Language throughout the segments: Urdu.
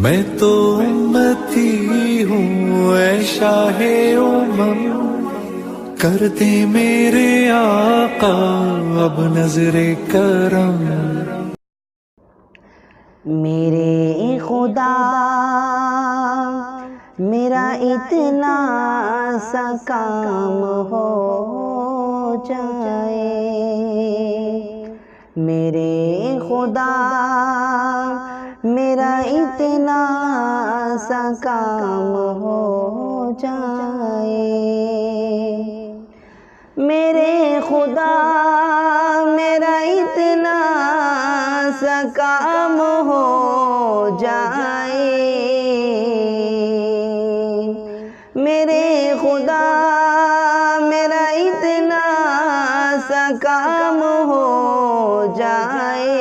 میں تو امتی ہوں اے شاہ امم، کر دے میرے آقا اب نظر کرم۔ میرے خدا میرا اتنا سا کام ہو جائے، میرے خدا میرا اتنا سا کام ہو جائے، میرے خدا میرا اتنا سا کام ہو جائے، میرے خدا میرا اتنا سا کام ہو جائے،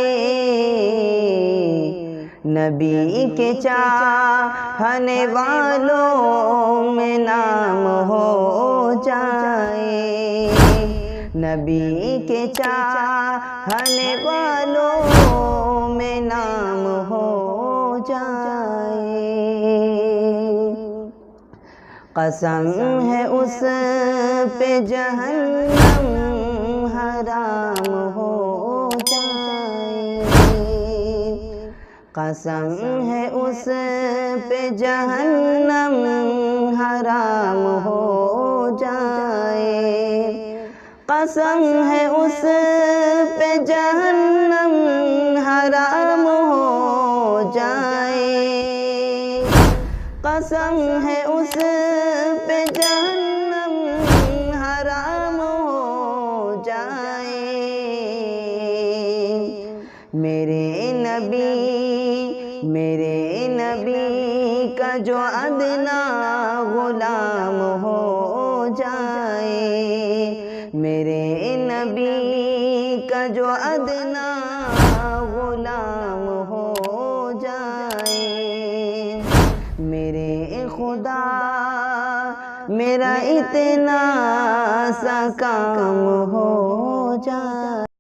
نبی کے چاہنے والوں میں نام ہو جائے، نبی کے چاہنے والوں میں نام ہو جائے، قسم ہے اس پہ جہنم حرام ہو جائے، قسم ہے اس پہ جہنم حرام ہو جائے، قسم ہے اس پہ جہنم حرام ہو جائے، قسم ہے اس پہ جہنم حرام ہو جائے، میرے نبی کا جو ادنا غلام ہو جائے، میرے نبی کا جو ادنا غلام ہو جائے، میرے خدا میرا اتنا سا کام ہو جائے۔